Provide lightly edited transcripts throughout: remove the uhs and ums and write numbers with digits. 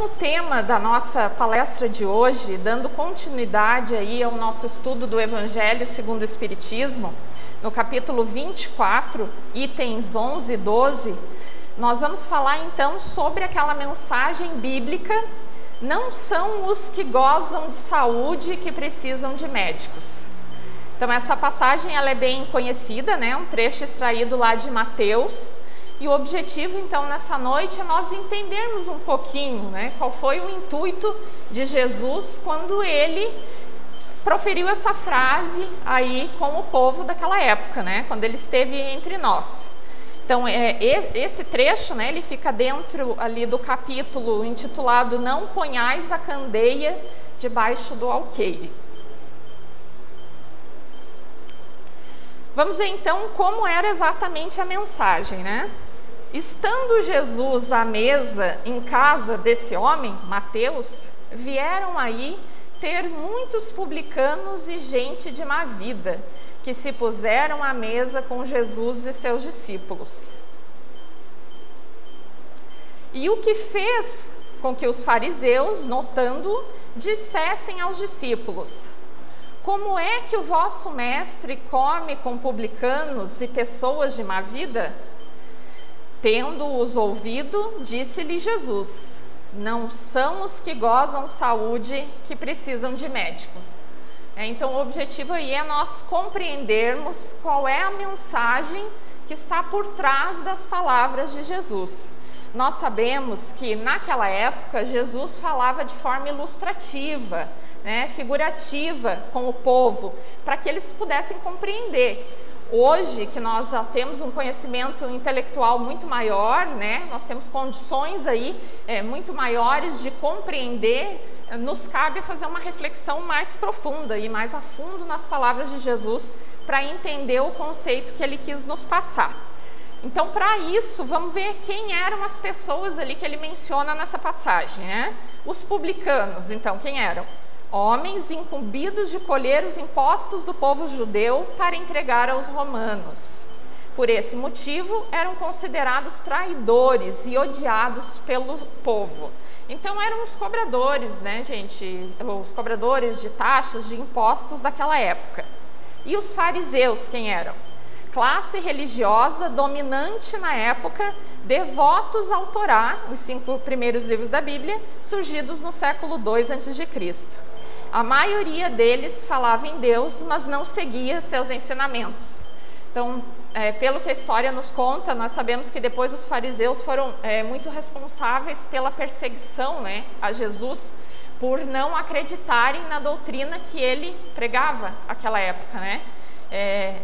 como tema da nossa palestra de hoje, dando continuidade aí ao nosso estudo do Evangelho segundo o Espiritismo, no capítulo 24, itens 11 e 12, nós vamos falar então sobre aquela mensagem bíblica: não são os que gozam de saúde que precisam de médicos. Então essa passagem ela é bem conhecida, né? Um trecho extraído lá de Mateus. E o objetivo, então, nessa noite é nós entendermos um pouquinho, né, qual foi o intuito de Jesus quando ele proferiu essa frase aí com o povo daquela época, né, quando ele esteve entre nós. Então, esse trecho, né, ele fica dentro ali do capítulo intitulado Não ponhais a candeia debaixo do alqueire. Vamos ver então como era exatamente a mensagem, né? Estando Jesus à mesa em casa desse homem, Mateus, vieram aí ter muitos publicanos e gente de má vida, que se puseram à mesa com Jesus e seus discípulos. E o que fez com que os fariseus, notando, dissessem aos discípulos: como é que o vosso mestre come com publicanos e pessoas de má vida? Tendo-os ouvido, disse-lhe Jesus: não são os que gozam saúde que precisam de médico. Então o objetivo aí é nós compreendermos qual é a mensagem que está por trás das palavras de Jesus. Nós sabemos que naquela época Jesus falava de forma ilustrativa, né, figurativa com o povo, para que eles pudessem compreender. Hoje, que nós já temos um conhecimento intelectual muito maior, né, nós temos condições aí muito maiores de compreender, nos cabe fazer uma reflexão mais profunda e mais a fundo nas palavras de Jesus para entender o conceito que ele quis nos passar. Então, para isso, vamos ver quem eram as pessoas ali que ele menciona nessa passagem, né? Os publicanos, então, quem eram? Homens incumbidos de colher os impostos do povo judeu para entregar aos romanos. Por esse motivo, eram considerados traidores e odiados pelo povo. Então, eram os cobradores, né, gente? Os cobradores de taxas, de impostos daquela época. E os fariseus, quem eram? Classe religiosa dominante na época, devotos ao Torá, os 5 primeiros livros da Bíblia, surgidos no século II a.C. A maioria deles falava em Deus, mas não seguia seus ensinamentos. Então, pelo que a história nos conta, nós sabemos que depois os fariseus foram muito responsáveis pela perseguição, né, a Jesus, por não acreditarem na doutrina que ele pregava naquela época, né?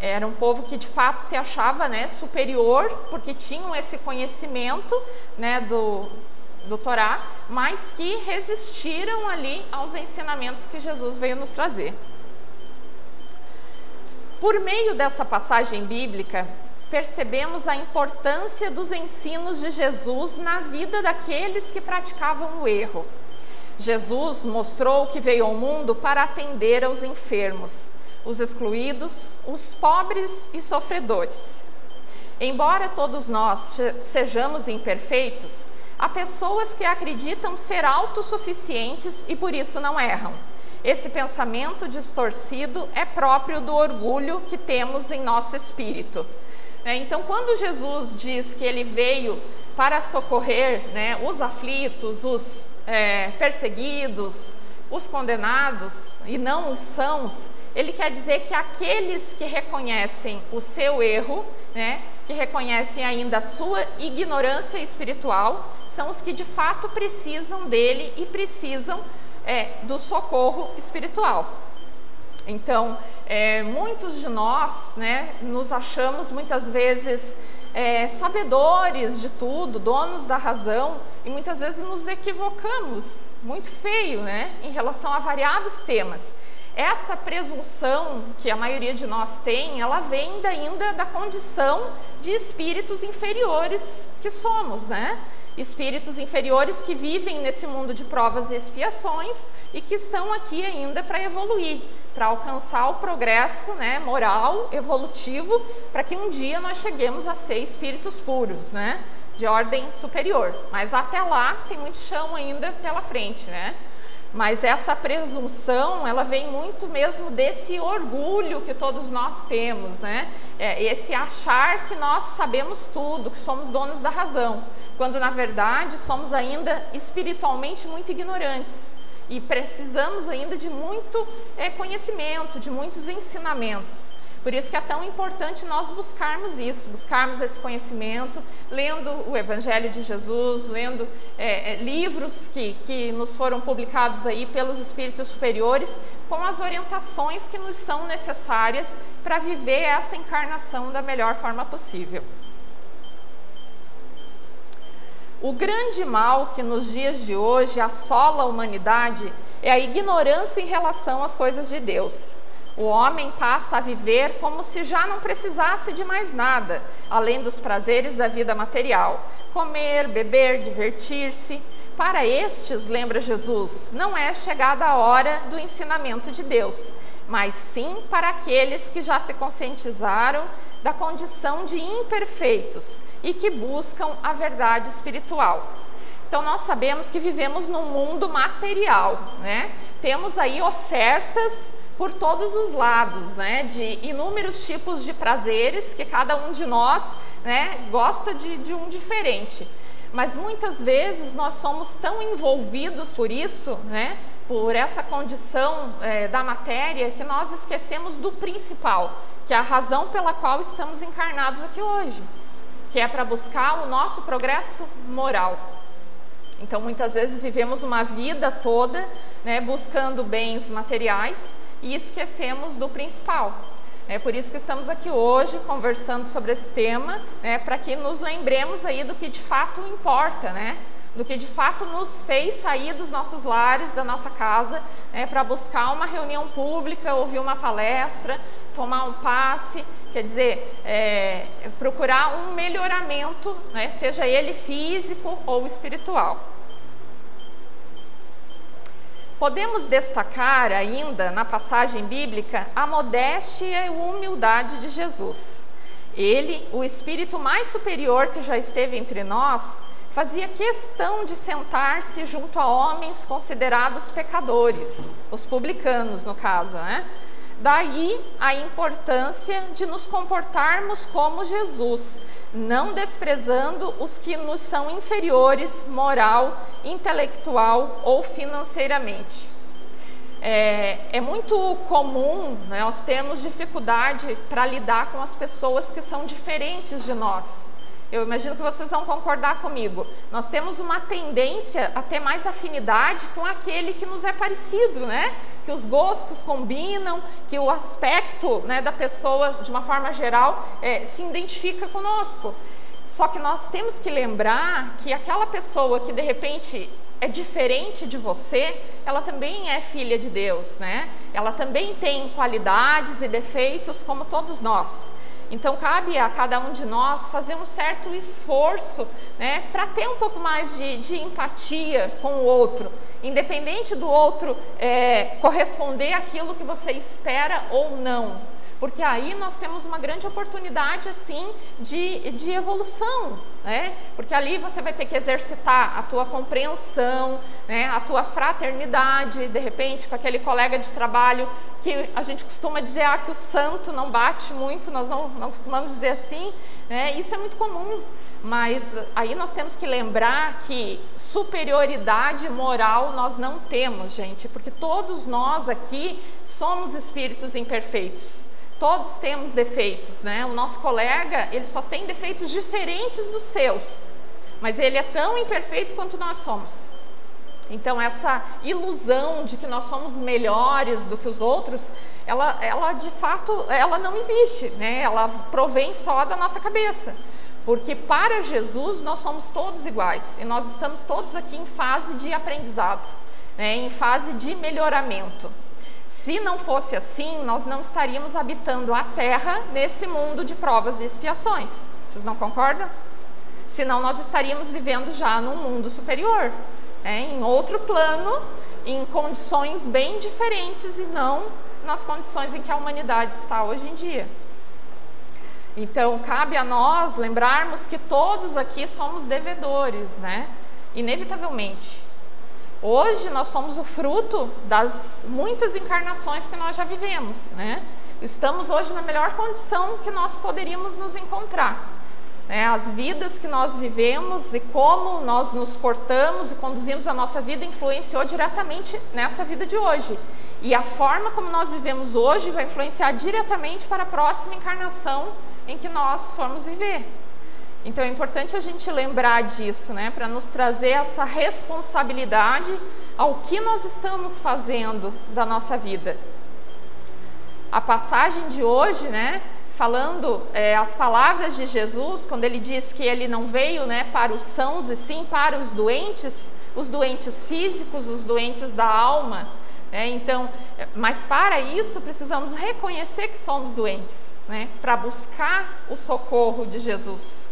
Era um povo que de fato se achava, né, superior, porque tinham esse conhecimento, né, do Torá, mas que resistiram ali aos ensinamentos que Jesus veio nos trazer. Por meio dessa passagem bíblica, percebemos a importância dos ensinos de Jesus na vida daqueles que praticavam o erro. Jesus mostrou que veio ao mundo para atender aos enfermos, os excluídos, os pobres e sofredores. Embora todos nós sejamos imperfeitos, há pessoas que acreditam ser autossuficientes e por isso não erram. Esse pensamento distorcido é próprio do orgulho que temos em nosso espírito. Então, quando Jesus diz que ele veio para socorrer, né, os aflitos, os perseguidos, os condenados e não os sãos, ele quer dizer que aqueles que reconhecem o seu erro, né, que reconhecem ainda a sua ignorância espiritual, são os que de fato precisam dele e precisam do socorro espiritual. Então, muitos de nós, né, nos achamos muitas vezes sabedores de tudo, donos da razão, e muitas vezes nos equivocamos, muito feio, né, em relação a variados temas. Essa presunção que a maioria de nós tem, ela vem ainda da condição de espíritos inferiores que somos, né? Espíritos inferiores que vivem nesse mundo de provas e expiações e que estão aqui ainda para evoluir, para alcançar o progresso, né, moral, evolutivo, para que um dia nós cheguemos a ser espíritos puros, né? de ordem superior, mas até lá tem muito chão ainda pela frente, né? Mas essa presunção, ela vem muito mesmo desse orgulho que todos nós temos, né? Esse achar que nós sabemos tudo, que somos donos da razão, quando na verdade somos ainda espiritualmente muito ignorantes e precisamos ainda de muito conhecimento, de muitos ensinamentos. Por isso que é tão importante nós buscarmos isso, buscarmos esse conhecimento, lendo o Evangelho de Jesus, lendo livros que nos foram publicados aí pelos Espíritos Superiores, com as orientações que nos são necessárias para viver essa encarnação da melhor forma possível. O grande mal que nos dias de hoje assola a humanidade é a ignorância em relação às coisas de Deus. O homem passa a viver como se já não precisasse de mais nada, além dos prazeres da vida material. Comer, beber, divertir-se. Para estes, lembra Jesus, não é chegada a hora do ensinamento de Deus, mas sim para aqueles que já se conscientizaram da condição de imperfeitos e que buscam a verdade espiritual. Então nós sabemos que vivemos num mundo material, né? Temos aí ofertas por todos os lados, né? De inúmeros tipos de prazeres que cada um de nós, né, gosta de um diferente. Mas muitas vezes nós somos tão envolvidos por isso, né? Por essa condição da matéria, que nós esquecemos do principal, que é a razão pela qual estamos encarnados aqui hoje, que é para buscar o nosso progresso moral. Então, muitas vezes vivemos uma vida toda, né, buscando bens materiais e esquecemos do principal. É por isso que estamos aqui hoje conversando sobre esse tema, né, para que nos lembremos aí do que de fato importa, né, do que de fato nos fez sair dos nossos lares, da nossa casa, né, para buscar uma reunião pública, ouvir uma palestra, tomar um passe, quer dizer, procurar um melhoramento, né, seja ele físico ou espiritual. Podemos destacar ainda na passagem bíblica a modéstia e a humildade de Jesus. Ele, o espírito mais superior que já esteve entre nós, fazia questão de sentar-se junto a homens considerados pecadores, os publicanos no caso, né? Daí a importância de nos comportarmos como Jesus, não desprezando os que nos são inferiores moral, intelectual ou financeiramente. É muito comum, né, nós temos dificuldade para lidar com as pessoas que são diferentes de nós. Eu imagino que vocês vão concordar comigo. Nós temos uma tendência a ter mais afinidade com aquele que nos é parecido, né? Que os gostos combinam, que o aspecto, né, da pessoa, de uma forma geral, se identifica conosco. Só que nós temos que lembrar que aquela pessoa que de repente é diferente de você, ela também é filha de Deus, né? Ela também tem qualidades e defeitos como todos nós. Então cabe a cada um de nós fazer um certo esforço, né, para ter um pouco mais de empatia com o outro, independente do outro corresponder àquilo que você espera ou não, porque aí nós temos uma grande oportunidade assim de evolução, né? Porque ali você vai ter que exercitar a tua compreensão, né? A tua fraternidade, de repente com aquele colega de trabalho que a gente costuma dizer que o santo não bate muito, nós não costumamos dizer assim, né? Isso é muito comum, mas aí nós temos que lembrar que superioridade moral nós não temos, gente, porque todos nós aqui somos espíritos imperfeitos. Todos temos defeitos, né? O nosso colega, ele só tem defeitos diferentes dos seus, mas ele é tão imperfeito quanto nós somos. Então essa ilusão de que nós somos melhores do que os outros, ela de fato, ela não existe, né? Ela provém só da nossa cabeça, porque para Jesus nós somos todos iguais e nós estamos todos aqui em fase de aprendizado, né? Em fase de melhoramento. Se não fosse assim, nós não estaríamos habitando a Terra nesse mundo de provas e expiações. Vocês não concordam? Senão nós estaríamos vivendo já num mundo superior, né? Em outro plano, em condições bem diferentes e não nas condições em que a humanidade está hoje em dia. Então, cabe a nós lembrarmos que todos aqui somos devedores, né? Inevitavelmente. Hoje nós somos o fruto das muitas encarnações que nós já vivemos, né? Estamos hoje na melhor condição que nós poderíamos nos encontrar. As vidas que nós vivemos e como nós nos portamos e conduzimos a nossa vida influenciou diretamente nessa vida de hoje. E a forma como nós vivemos hoje vai influenciar diretamente para a próxima encarnação em que nós formos viver. Então é importante a gente lembrar disso, né, para nos trazer essa responsabilidade ao que nós estamos fazendo da nossa vida. A passagem de hoje, né, falando as palavras de Jesus, quando ele diz que ele não veio, né, para os sãos e sim para os doentes físicos, os doentes da alma. Então, mas para isso precisamos reconhecer que somos doentes, né, para buscar o socorro de Jesus.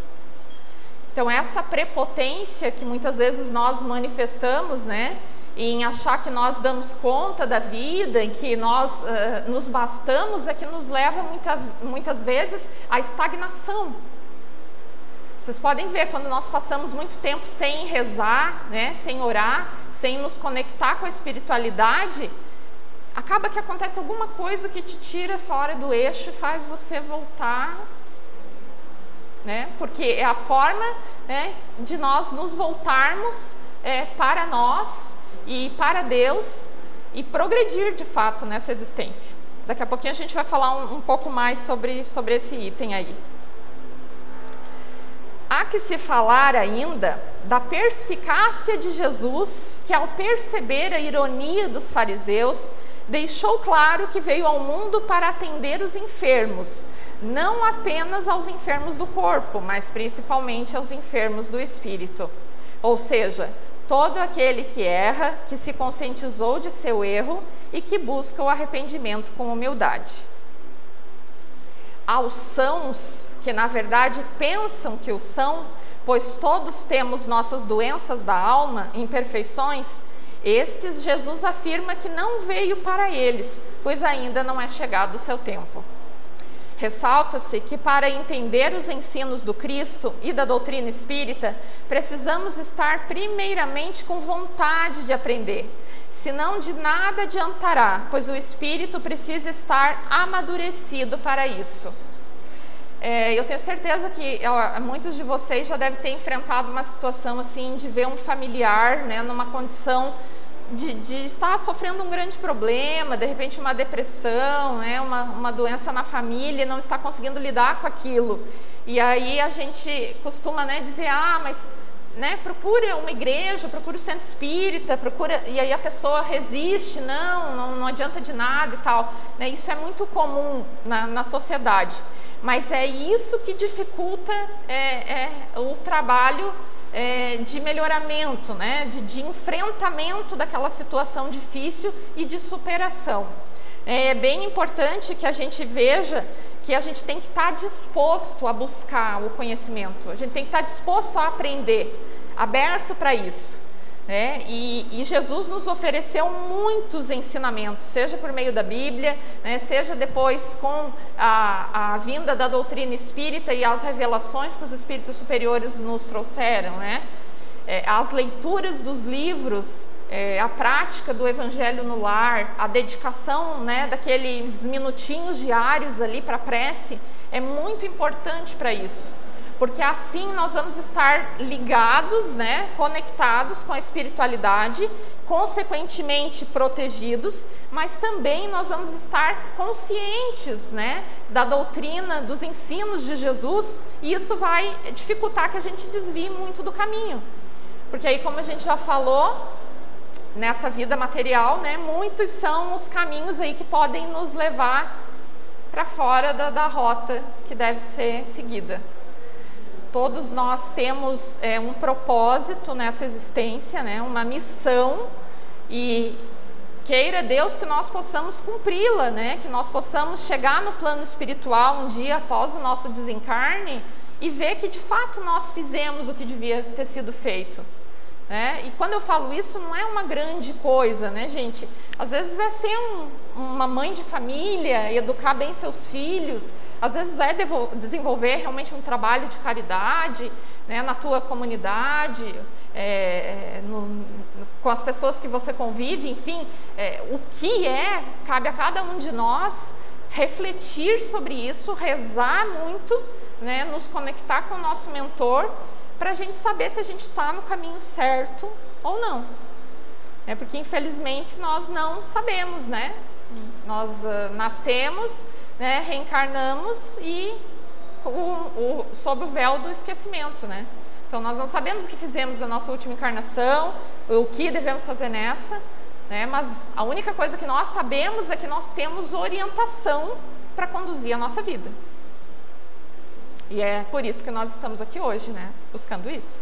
Então essa prepotência que muitas vezes nós manifestamos, né, em achar que nós damos conta da vida, em que nós nos bastamos, é que nos leva muitas vezes à estagnação. Vocês podem ver, quando nós passamos muito tempo sem rezar, né, sem orar, sem nos conectar com a espiritualidade, acaba que acontece alguma coisa que te tira fora do eixo e faz você voltar, né, porque é a forma, né, de nós nos voltarmos para nós e para Deus e progredir de fato nessa existência. Daqui a pouquinho a gente vai falar um pouco mais sobre esse item aí. Há que se falar ainda da perspicácia de Jesus, que ao perceber a ironia dos fariseus, deixou claro que veio ao mundo para atender os enfermos, não apenas aos enfermos do corpo, mas principalmente aos enfermos do espírito. Ou seja, todo aquele que erra, que se conscientizou de seu erro e que busca o arrependimento com humildade. Aos sãos, que na verdade pensam que o são, pois todos temos nossas doenças da alma, imperfeições, estes Jesus afirma que não veio para eles, pois ainda não é chegado o seu tempo. Ressalta-se que para entender os ensinos do Cristo e da doutrina espírita, precisamos estar primeiramente com vontade de aprender, senão de nada adiantará, pois o espírito precisa estar amadurecido para isso. Eu tenho certeza que muitos de vocês já devem ter enfrentado uma situação assim, de ver um familiar, né, numa condição de estar sofrendo um grande problema, de repente uma depressão, né, uma doença na família, e não está conseguindo lidar com aquilo. E aí a gente costuma, né, dizer, mas, né, procura uma igreja, procura o centro espírita, e aí a pessoa resiste, não adianta de nada e tal. Né, isso é muito comum na sociedade, mas é isso que dificulta o trabalho de melhoramento, né, de enfrentamento daquela situação difícil e de superação. É bem importante que a gente veja que a gente tem que estar disposto a buscar o conhecimento, a gente tem que estar disposto a aprender, aberto para isso. E Jesus nos ofereceu muitos ensinamentos, seja por meio da Bíblia, né, seja depois com a vinda da doutrina espírita e as revelações que os espíritos superiores nos trouxeram, né? As leituras dos livros, a prática do evangelho no lar, a dedicação, né, daqueles minutinhos diários ali para a prece, é muito importante para isso. Porque assim nós vamos estar ligados, né, conectados com a espiritualidade, consequentemente protegidos, mas também nós vamos estar conscientes, né, da doutrina, dos ensinos de Jesus, e isso vai dificultar que a gente desvie muito do caminho. Porque aí, como a gente já falou, nessa vida material, né, muitos são os caminhos aí que podem nos levar para fora da rota que deve ser seguida. Todos nós temos um propósito nessa existência, né? Uma missão, e queira Deus que nós possamos cumpri-la, né? Que nós possamos chegar no plano espiritual um dia após o nosso desencarne e ver que de fato nós fizemos o que devia ter sido feito. né? E quando eu falo isso, não é uma grande coisa, né, gente? Às vezes é ser uma mãe de família, educar bem seus filhos, às vezes é desenvolver realmente um trabalho de caridade, né, na tua comunidade, com as pessoas que você convive, enfim, o que cabe a cada um de nós refletir sobre isso, rezar muito, né, nos conectar com o nosso mentor, para a gente saber se a gente está no caminho certo ou não. Porque infelizmente nós não sabemos, né? Nós nascemos, né, reencarnamos e sob o véu do esquecimento, né? Então nós não sabemos o que fizemos da nossa última encarnação, o que devemos fazer nessa, né? Mas a única coisa que nós sabemos é que nós temos orientação para conduzir a nossa vida. E é por isso que nós estamos aqui hoje, né? Buscando isso.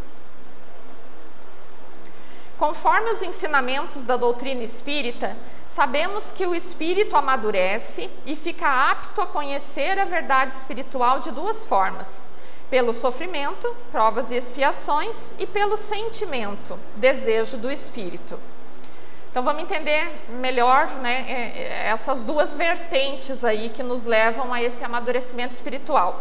Conforme os ensinamentos da doutrina espírita, sabemos que o espírito amadurece e fica apto a conhecer a verdade espiritual de duas formas: pelo sofrimento, provas e expiações, e pelo sentimento, desejo do espírito. Então vamos entender melhor, né, essas duas vertentes aí que nos levam a esse amadurecimento espiritual.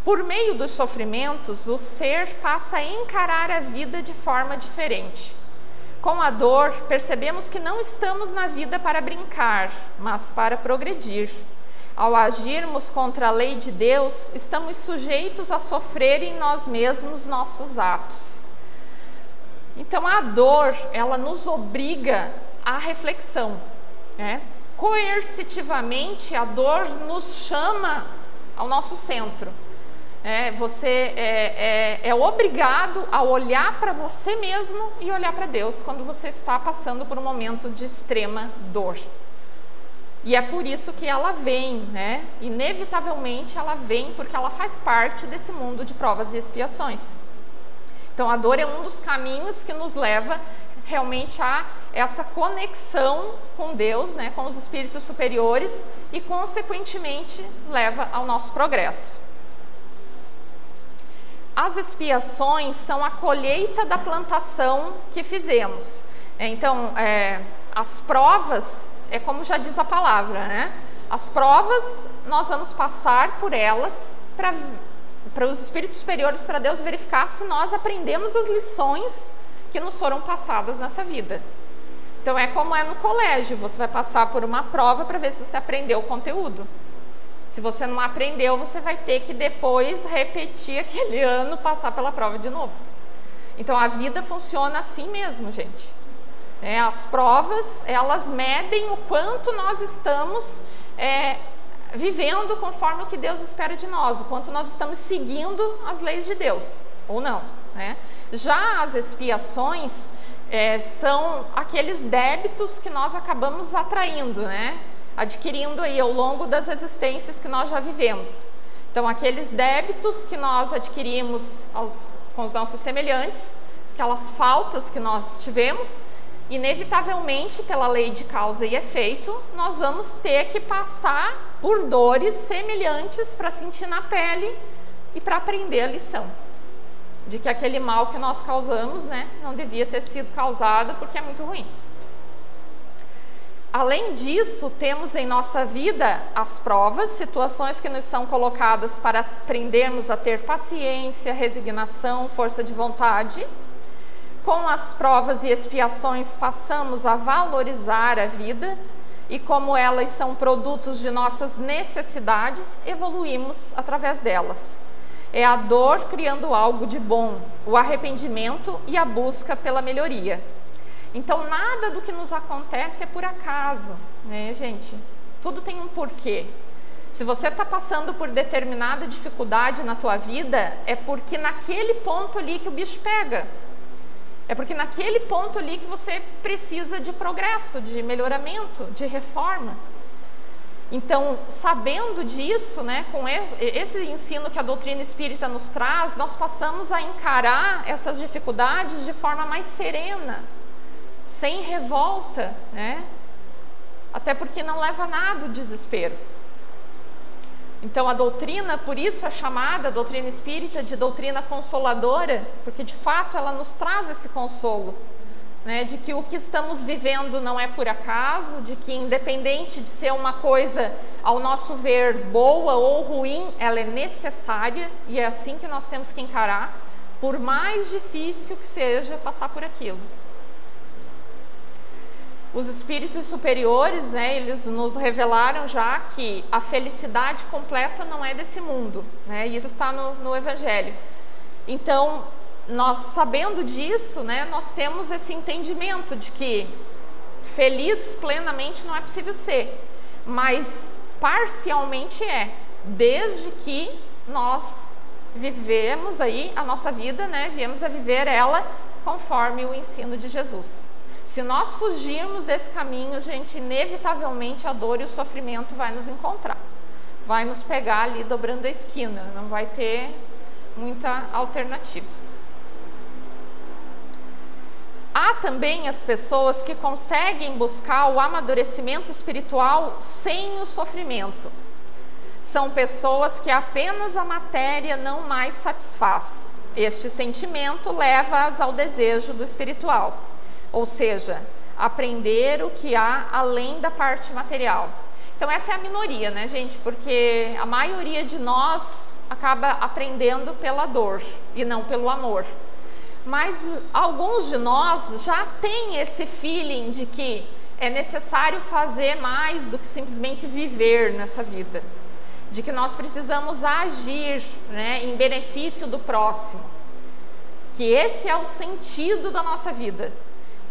Por meio dos sofrimentos, o ser passa a encarar a vida de forma diferente. Com a dor, percebemos que não estamos na vida para brincar, mas para progredir. Ao agirmos contra a lei de Deus, estamos sujeitos a sofrer em nós mesmos nossos atos. Então a dor, ela nos obriga à reflexão, né? Coercitivamente, a dor nos chama ao nosso centro. Você é obrigado a olhar para você mesmo e olhar para Deus quando você está passando por um momento de extrema dor. E é por isso que ela vem, né? Inevitavelmente ela vem, porque ela faz parte desse mundo de provas e expiações. Então a dor é um dos caminhos que nos leva realmente a essa conexão com Deus, né? Com os espíritos superiores, e consequentemente leva ao nosso progresso. As expiações são a colheita da plantação que fizemos. Então, as provas, é como já diz a palavra, né? As provas, nós vamos passar por elas para os espíritos superiores, para Deus verificar se nós aprendemos as lições que nos foram passadas nessa vida. Então, é como no colégio, você vai passar por uma prova para ver se você aprendeu o conteúdo. Se você não aprendeu, você vai ter que depois repetir aquele ano, passar pela prova de novo. Então a vida funciona assim mesmo, gente. As provas, elas medem o quanto nós estamos vivendo conforme o que Deus espera de nós, o quanto nós estamos seguindo as leis de Deus, ou não, né? Já as expiações são aqueles débitos que nós acabamos atraindo, né? Adquirindo aí ao longo das existências que nós já vivemos. Então, aqueles débitos que nós adquirimos com os nossos semelhantes, aquelas faltas que nós tivemos, inevitavelmente, pela lei de causa e efeito, nós vamos ter que passar por dores semelhantes para sentir na pele e para aprender a lição de que aquele mal que nós causamos, né, não devia ter sido causado porque é muito ruim. Além disso, temos em nossa vida as provas, situações que nos são colocadas para aprendermos a ter paciência, resignação, força de vontade. Com as provas e expiações, passamos a valorizar a vida e, como elas são produtos de nossas necessidades, evoluímos através delas. É a dor criando algo de bom, o arrependimento e a busca pela melhoria. Então, nada do que nos acontece é por acaso, né, gente? Tudo tem um porquê. Se você está passando por determinada dificuldade na tua vida, é porque naquele ponto ali que o bicho pega. É porque naquele ponto ali que você precisa de progresso, de melhoramento, de reforma. Então, sabendo disso, né, com esse ensino que a doutrina espírita nos traz, nós passamos a encarar essas dificuldades de forma mais serena, sem revolta, né? Até porque não leva nada o desespero. Então a doutrina, por isso é chamada, a doutrina espírita, de doutrina consoladora, porque de fato ela nos traz esse consolo, né, de que o que estamos vivendo não é por acaso, de que independente de ser uma coisa, ao nosso ver, boa ou ruim, ela é necessária e é assim que nós temos que encarar, por mais difícil que seja passar por aquilo. Os espíritos superiores, né, eles nos revelaram já que a felicidade completa não é desse mundo, né, e isso está no Evangelho. Então, nós sabendo disso, né, nós temos esse entendimento de que feliz plenamente não é possível ser, mas parcialmente é, desde que nós vivemos aí a nossa vida, né, viemos a viver ela conforme o ensino de Jesus. Se nós fugirmos desse caminho, gente, inevitavelmente a dor e o sofrimento vai nos encontrar, vai nos pegar ali dobrando a esquina, não vai ter muita alternativa. Há também as pessoas que conseguem buscar o amadurecimento espiritual sem o sofrimento. São pessoas que apenas a matéria não mais satisfaz. Este sentimento leva-as ao desejo do espiritual, ou seja, aprender o que há além da parte material. Então essa é a minoria, né, gente? Porque a maioria de nós acaba aprendendo pela dor e não pelo amor. Mas alguns de nós já têm esse feeling de que é necessário fazer mais do que simplesmente viver nessa vida. De que nós precisamos agir, né, em benefício do próximo. Que esse é o sentido da nossa vida.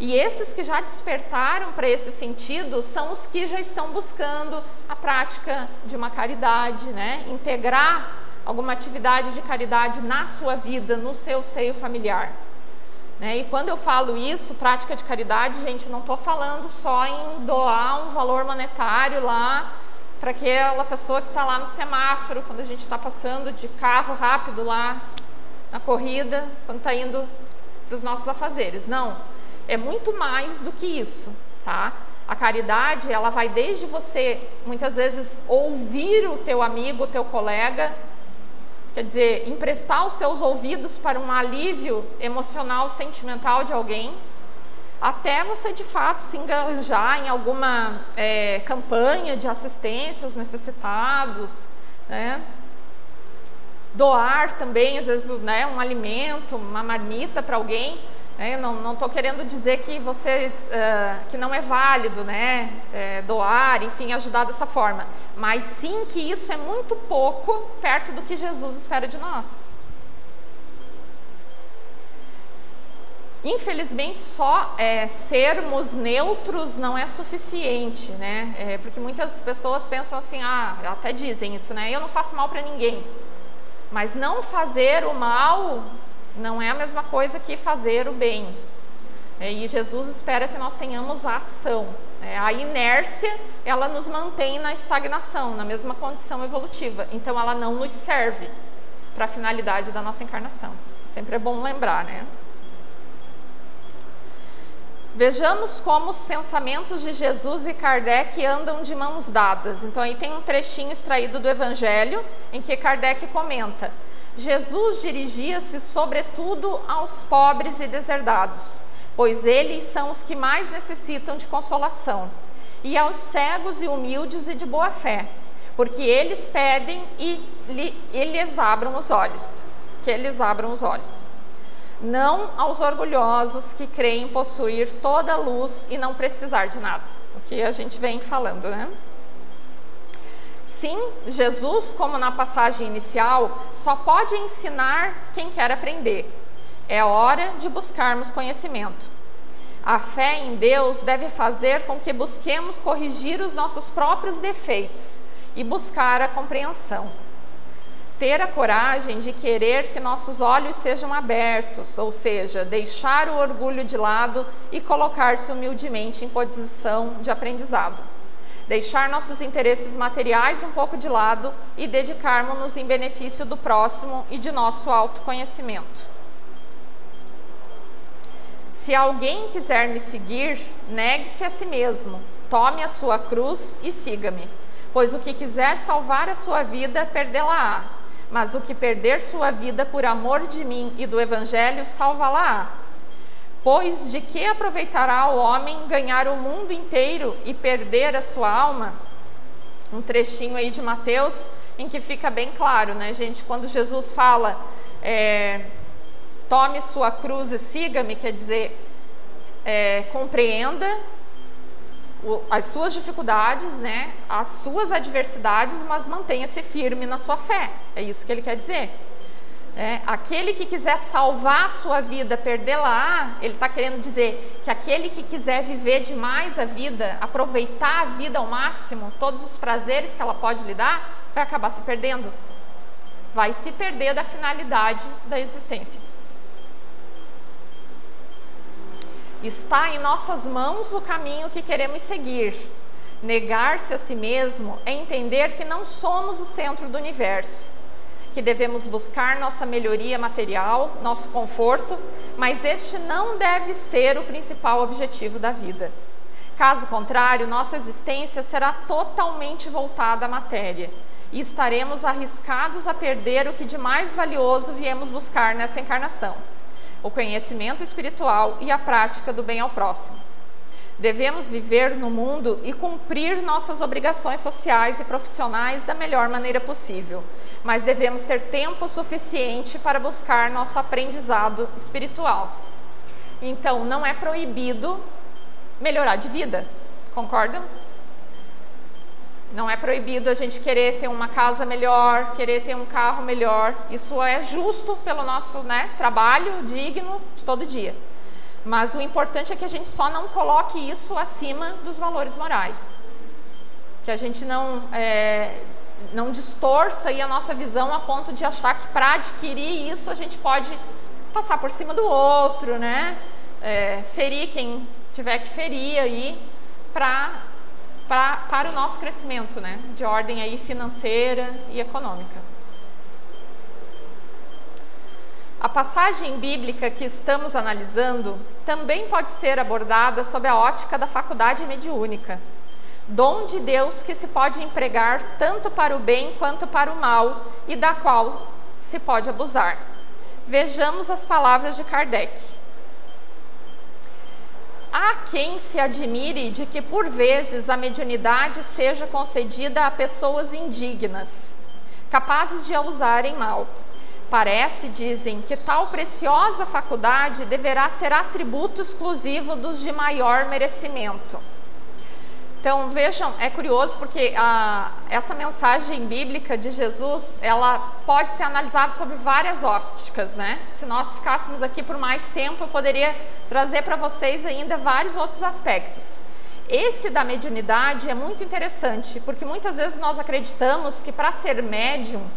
E esses que já despertaram para esse sentido são os que já estão buscando a prática de uma caridade, né, integrar alguma atividade de caridade na sua vida, no seu seio familiar. E quando eu falo isso, prática de caridade, gente, não estou falando só em doar um valor monetário lá para aquela pessoa que está lá no semáforo, quando a gente está passando de carro rápido lá na corrida, quando está indo para os nossos afazeres. Não, é muito mais do que isso, tá? A caridade, ela vai desde você, muitas vezes, ouvir o teu amigo, o teu colega, quer dizer, emprestar os seus ouvidos para um alívio emocional, sentimental de alguém, até você de fato se engajar em alguma campanha de assistência aos necessitados, né? Doar também, às vezes, né, um alimento, uma marmita para alguém. Eu não estou querendo dizer que vocês, que não é válido, né, doar, enfim, ajudar dessa forma, mas sim que isso é muito pouco perto do que Jesus espera de nós. Infelizmente, só sermos neutros não é suficiente, né, porque muitas pessoas pensam assim, até dizem isso, né, eu não faço mal para ninguém, mas não fazer o mal não é a mesma coisa que fazer o bem. E Jesus espera que nós tenhamos a ação. A inércia, ela nos mantém na estagnação, na mesma condição evolutiva. Então, ela não nos serve para a finalidade da nossa encarnação. Sempre é bom lembrar, né? Vejamos como os pensamentos de Jesus e Kardec andam de mãos dadas. Então, aí tem um trechinho extraído do Evangelho, em que Kardec comenta: Jesus dirigia-se sobretudo aos pobres e deserdados, pois eles são os que mais necessitam de consolação, e aos cegos e humildes e de boa fé, porque eles pedem e lhes abram os olhos, que eles abram os olhos. Não aos orgulhosos que creem possuir toda a luz e não precisar de nada, o que a gente vem falando, né? Sim, Jesus, como na passagem inicial, só pode ensinar quem quer aprender. É hora de buscarmos conhecimento. A fé em Deus deve fazer com que busquemos corrigir os nossos próprios defeitos e buscar a compreensão. Ter a coragem de querer que nossos olhos sejam abertos, ou seja, deixar o orgulho de lado e colocar-se humildemente em posição de aprendizado. Deixar nossos interesses materiais um pouco de lado e dedicarmos-nos em benefício do próximo e de nosso autoconhecimento. Se alguém quiser me seguir, negue-se a si mesmo, tome a sua cruz e siga-me. Pois o que quiser salvar a sua vida, perdê-la-á. Mas o que perder sua vida por amor de mim e do Evangelho, salvá-la-á. Pois de que aproveitará o homem ganhar o mundo inteiro e perder a sua alma? Um trechinho aí de Mateus, em que fica bem claro, né, gente? Quando Jesus fala, tome sua cruz e siga-me, quer dizer, compreenda as suas dificuldades, né, as suas adversidades, mas mantenha-se firme na sua fé. É isso que ele quer dizer. Aquele que quiser salvar a sua vida, perdê-la-á, ele está querendo dizer que aquele que quiser viver demais a vida, aproveitar a vida ao máximo, todos os prazeres que ela pode lhe dar, vai acabar se perdendo. Vai se perder da finalidade da existência. Está em nossas mãos o caminho que queremos seguir. Negar-se a si mesmo é entender que não somos o centro do universo, que devemos buscar nossa melhoria material, nosso conforto, mas este não deve ser o principal objetivo da vida. Caso contrário, nossa existência será totalmente voltada à matéria e estaremos arriscados a perder o que de mais valioso viemos buscar nesta encarnação: o conhecimento espiritual e a prática do bem ao próximo. Devemos viver no mundo e cumprir nossas obrigações sociais e profissionais da melhor maneira possível, mas devemos ter tempo suficiente para buscar nosso aprendizado espiritual. Então, não é proibido melhorar de vida, concordam? Não é proibido a gente querer ter uma casa melhor, querer ter um carro melhor. Isso é justo pelo nosso, né, trabalho digno de todo dia. Mas o importante é que a gente só não coloque isso acima dos valores morais. Que a gente não distorça aí a nossa visão a ponto de achar que para adquirir isso a gente pode passar por cima do outro, né? Ferir quem tiver que ferir aí para o nosso crescimento, né? De ordem aí financeira e econômica. A passagem bíblica que estamos analisando também pode ser abordada sob a ótica da faculdade mediúnica, dom de Deus que se pode empregar tanto para o bem quanto para o mal e da qual se pode abusar. Vejamos as palavras de Kardec. Há quem se admire de que por vezes a mediunidade seja concedida a pessoas indignas, capazes de a usarem mal. Parece, dizem, que tal preciosa faculdade deverá ser atributo exclusivo dos de maior merecimento. Então, vejam, é curioso porque essa mensagem bíblica de Jesus, ela pode ser analisada sob várias óticas, né? Se nós ficássemos aqui por mais tempo, eu poderia trazer para vocês ainda vários outros aspectos. Esse da mediunidade é muito interessante, porque muitas vezes nós acreditamos que para ser médium,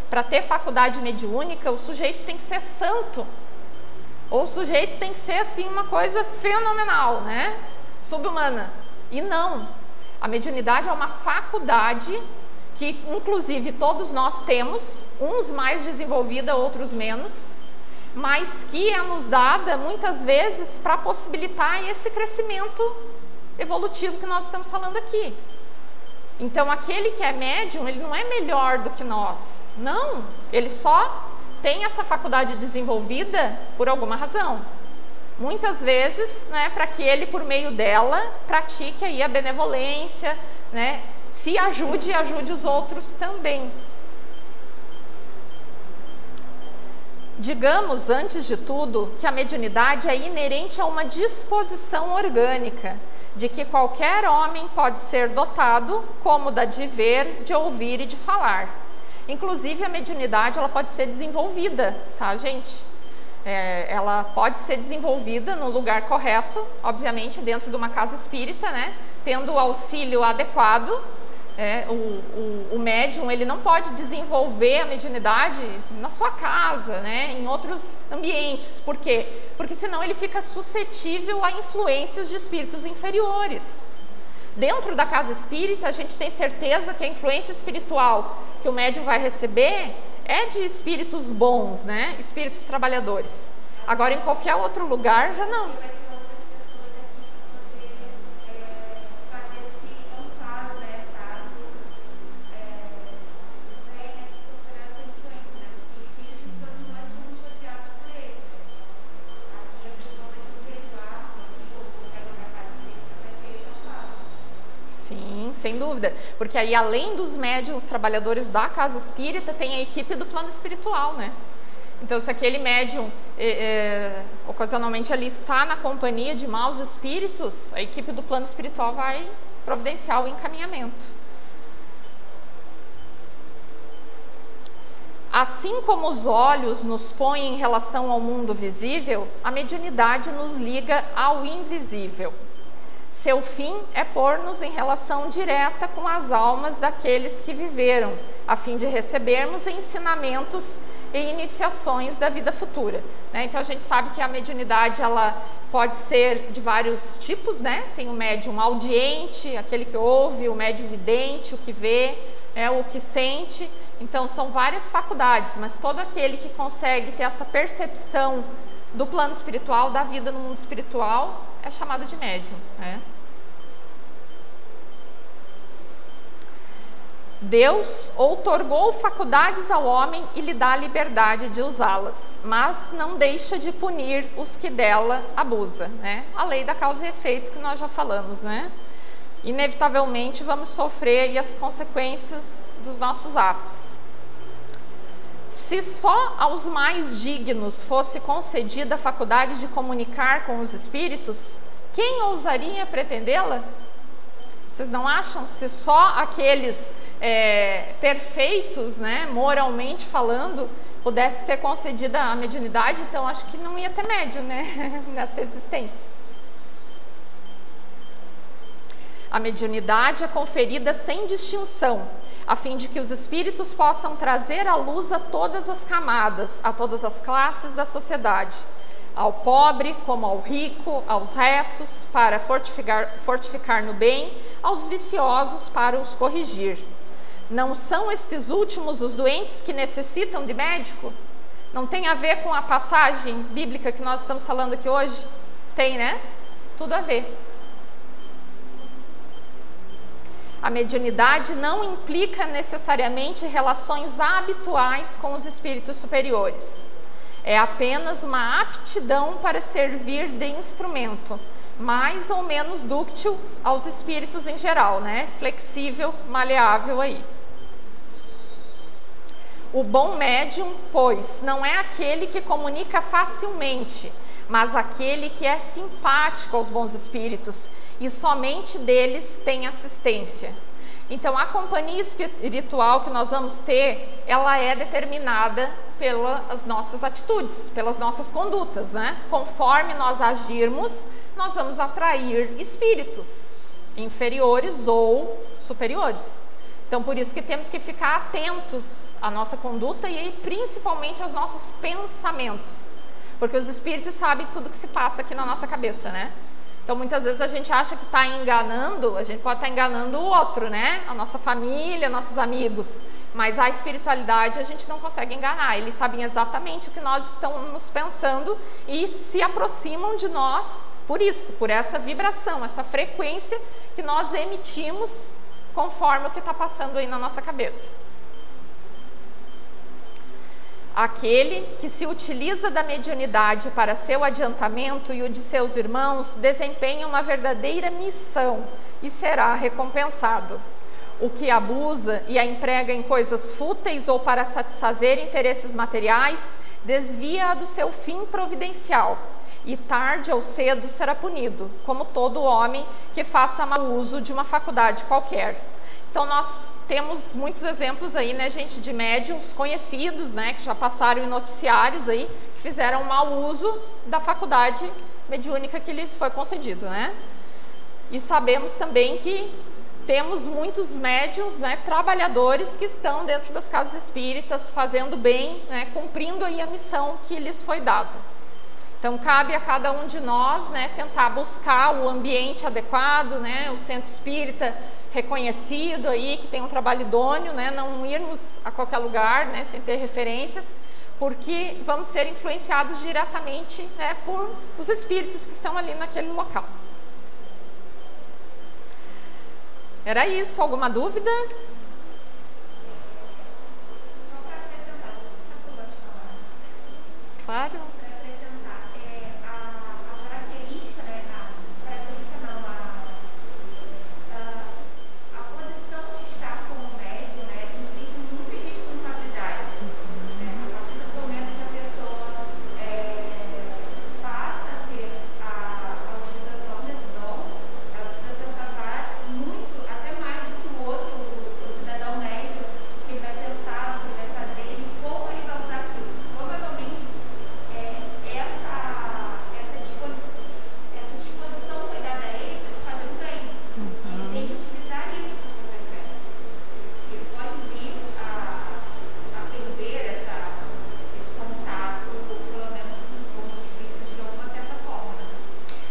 para ter faculdade mediúnica, o sujeito tem que ser santo, ou o sujeito tem que ser assim uma coisa fenomenal, né? Subhumana. E não. A mediunidade é uma faculdade que, inclusive, todos nós temos, uns mais desenvolvida, outros menos, mas que é nos dada muitas vezes para possibilitar esse crescimento evolutivo que nós estamos falando aqui. Então, aquele que é médium, ele não é melhor do que nós, não, ele só tem essa faculdade desenvolvida por alguma razão. Muitas vezes, né, para que ele, por meio dela, pratique aí a benevolência, né, se ajude e ajude os outros também. Digamos, antes de tudo, que a mediunidade é inerente a uma disposição orgânica, de que qualquer homem pode ser dotado, como da de ver, de ouvir e de falar. Inclusive, a mediunidade ela pode ser desenvolvida, tá, gente? Ela pode ser desenvolvida no lugar correto, obviamente dentro de uma casa espírita, né? Tendo o auxílio adequado. O médium ele não pode desenvolver a mediunidade na sua casa, né? Em outros ambientes. Por quê? Porque senão ele fica suscetível a influências de espíritos inferiores. Dentro da casa espírita, a gente tem certeza que a influência espiritual que o médium vai receber é de espíritos bons, né? Espíritos trabalhadores. Agora, em qualquer outro lugar, já não. Sim, sem dúvida. Porque aí, além dos médiuns trabalhadores da casa espírita, tem a equipe do plano espiritual, né? Então, se aquele médium, ocasionalmente, ali está na companhia de maus espíritos, a equipe do plano espiritual vai providenciar o encaminhamento. Assim como os olhos nos põem em relação ao mundo visível, a mediunidade nos liga ao invisível. Seu fim é pôr-nos em relação direta com as almas daqueles que viveram, a fim de recebermos ensinamentos e iniciações da vida futura. Então a gente sabe que a mediunidade ela pode ser de vários tipos, né? Tem o médium audiente, aquele que ouve, o médium vidente, o que vê, o que sente. Então são várias faculdades, mas todo aquele que consegue ter essa percepção do plano espiritual, da vida no mundo espiritual, é chamado de médium, né? Deus outorgou faculdades ao homem e lhe dá a liberdade de usá-las, mas não deixa de punir os que dela abusam, né? A lei da causa e efeito que nós já falamos, né? Inevitavelmente vamos sofrer aí as consequências dos nossos atos. Se só aos mais dignos fosse concedida a faculdade de comunicar com os espíritos, quem ousaria pretendê-la? Vocês não acham? Se só aqueles perfeitos, né, moralmente falando, pudesse ser concedida a mediunidade, então acho que não ia ter médium, né, nessa existência. A mediunidade é conferida sem distinção, a fim de que os espíritos possam trazer à luz a todas as camadas, a todas as classes da sociedade, ao pobre como ao rico, aos retos para fortificar no bem, aos viciosos para os corrigir. Não são estes últimos os doentes que necessitam de médico? Não tem a ver com a passagem bíblica que nós estamos falando aqui hoje? Tem, né? Tudo a ver. A mediunidade não implica necessariamente relações habituais com os espíritos superiores. É apenas uma aptidão para servir de instrumento, mais ou menos dúctil aos espíritos em geral, né? Flexível, maleável aí. O bom médium, pois, não é aquele que comunica facilmente, mas aquele que é simpático aos bons espíritos e somente deles tem assistência. Então, a companhia espiritual que nós vamos ter, ela é determinada pelas nossas atitudes, pelas nossas condutas, né? Conforme nós agirmos, nós vamos atrair espíritos inferiores ou superiores. Então, por isso que temos que ficar atentos à nossa conduta e principalmente aos nossos pensamentos, porque os espíritos sabem tudo que se passa aqui na nossa cabeça, né? Então, muitas vezes a gente acha que está enganando, a gente pode estar enganando o outro, né? A nossa família, nossos amigos, mas a espiritualidade a gente não consegue enganar. Eles sabem exatamente o que nós estamos pensando e se aproximam de nós por isso, por essa vibração, essa frequência que nós emitimos conforme o que está passando aí na nossa cabeça. Aquele que se utiliza da mediunidade para seu adiantamento e o de seus irmãos desempenha uma verdadeira missão e será recompensado. O que abusa e a emprega em coisas fúteis ou para satisfazer interesses materiais desvia-a do seu fim providencial e tarde ou cedo será punido, como todo homem que faça mau uso de uma faculdade qualquer. Então nós temos muitos exemplos aí, né, gente, de médiuns conhecidos, né, que já passaram em noticiários aí, que fizeram mau uso da faculdade mediúnica que lhes foi concedido, né? E sabemos também que temos muitos médiuns, né, trabalhadores que estão dentro das casas espíritas fazendo bem, né, cumprindo aí a missão que lhes foi dada. Então cabe a cada um de nós, né, tentar buscar o ambiente adequado, né, o centro espírita reconhecido aí, que tem um trabalho idôneo, né, não irmos a qualquer lugar, né, sem ter referências, porque vamos ser influenciados diretamente, né, por os espíritos que estão ali naquele local. Era isso, alguma dúvida? Claro. A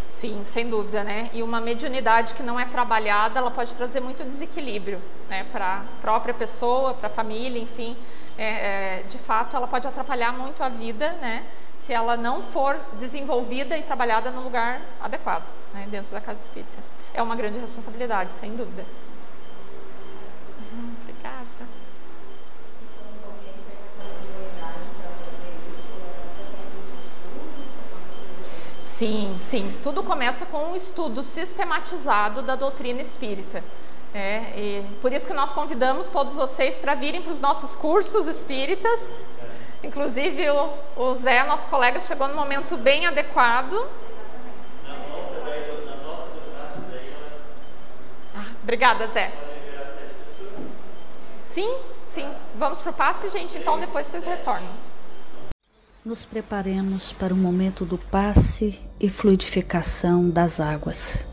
Sim, sem dúvida, né? E uma mediunidade que não é trabalhada, ela pode trazer muito desequilíbrio, né? Para a própria pessoa, para a família, enfim. De fato, ela pode atrapalhar muito a vida, né? Se ela não for desenvolvida e trabalhada no lugar adequado, né? Dentro da casa espírita. É uma grande responsabilidade, sem dúvida. Obrigada. Sim, sim. Tudo começa com um estudo sistematizado da doutrina espírita. E por isso que nós convidamos todos vocês para virem para os nossos cursos espíritas. Inclusive o Zé, nosso colega, chegou no momento bem adequado. Obrigada, Zé. Sim, sim. Vamos para o passe, gente, então depois vocês retornam. Nos preparemos para o momento do passe e fluidificação das águas.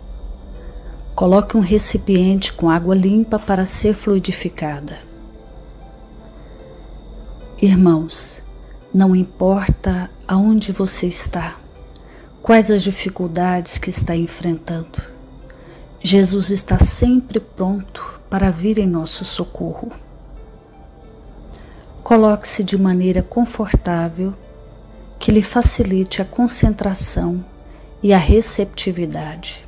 Coloque um recipiente com água limpa para ser fluidificada. Irmãos, não importa aonde você está, quais as dificuldades que está enfrentando, Jesus está sempre pronto para vir em nosso socorro. Coloque-se de maneira confortável que lhe facilite a concentração e a receptividade.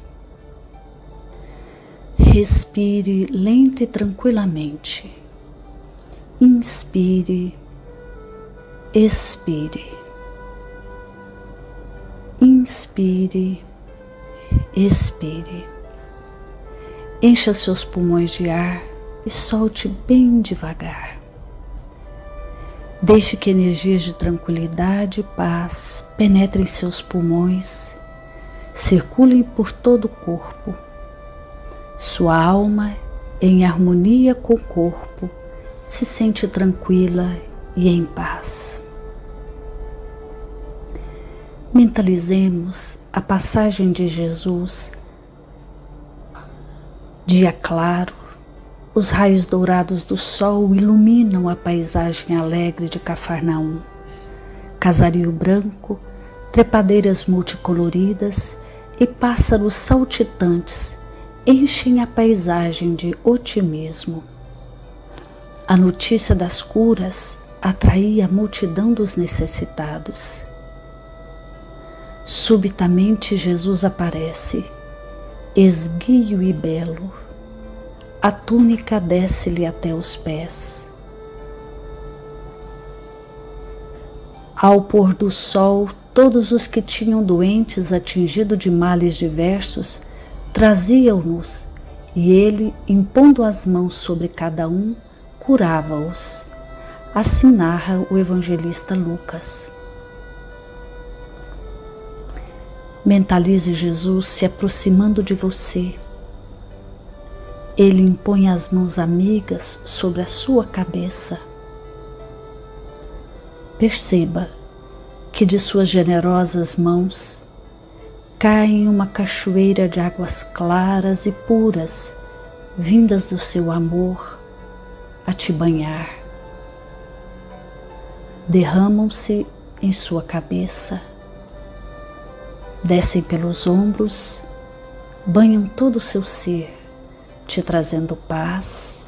Respire lenta e tranquilamente. Inspire, expire. Inspire, expire. Encha seus pulmões de ar e solte bem devagar. Deixe que energias de tranquilidade e paz penetrem seus pulmões, circulem por todo o corpo. Sua alma, em harmonia com o corpo, se sente tranquila e em paz. Mentalizemos a passagem de Jesus. Dia claro, os raios dourados do sol iluminam a paisagem alegre de Cafarnaum. Casario branco, trepadeiras multicoloridas e pássaros saltitantes enchem a paisagem de otimismo. A notícia das curas atraía a multidão dos necessitados. Subitamente Jesus aparece, esguio e belo. A túnica desce-lhe até os pés. Ao pôr do sol, todos os que tinham doentes atingidos de males diversos traziam-nos, e ele, impondo as mãos sobre cada um, curava-os. Assim narra o evangelista Lucas. Mentalize Jesus se aproximando de você. Ele impõe as mãos amigas sobre a sua cabeça. Perceba que de suas generosas mãos cai uma cachoeira de águas claras e puras, vindas do seu amor a te banhar. Derramam-se em sua cabeça, descem pelos ombros, banham todo o seu ser, te trazendo paz,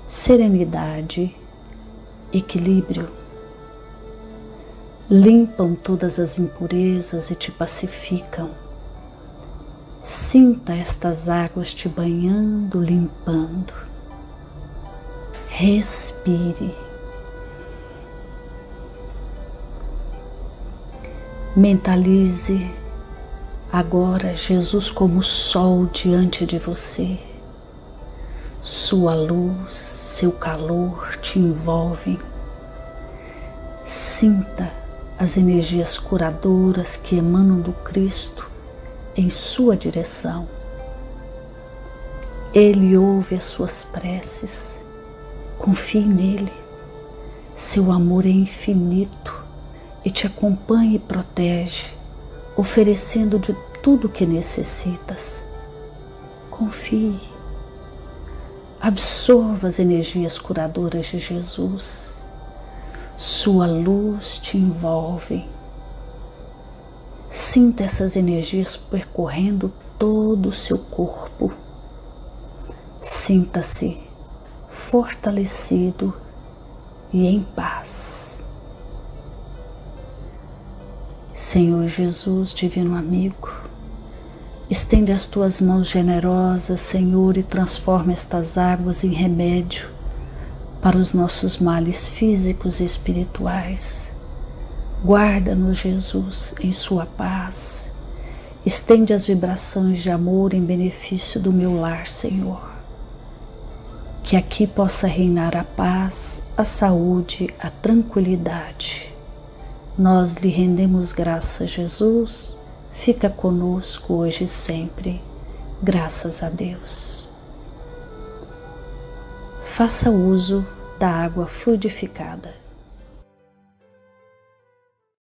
serenidade, equilíbrio. Limpam todas as impurezas e te pacificam. Sinta estas águas te banhando, limpando. Respire. Mentalize agora Jesus como sol diante de você. Sua luz, seu calor te envolvem. Sinta as energias curadoras que emanam do Cristo em sua direção. Ele ouve as suas preces. Confie nele. Seu amor é infinito e te acompanha e protege, oferecendo de tudo o que necessitas. Confie. Absorva as energias curadoras de Jesus. Sua luz te envolve. Sinta essas energias percorrendo todo o seu corpo. Sinta-se fortalecido e em paz. Senhor Jesus, divino amigo, estende as tuas mãos generosas, Senhor, e transforma estas águas em remédio para os nossos males físicos e espirituais. Guarda-nos, Jesus, em sua paz. Estende as vibrações de amor em benefício do meu lar, Senhor. Que aqui possa reinar a paz, a saúde, a tranquilidade. Nós lhe rendemos graças, Jesus. Fica conosco hoje e sempre. Graças a Deus. Faça uso da água fluidificada.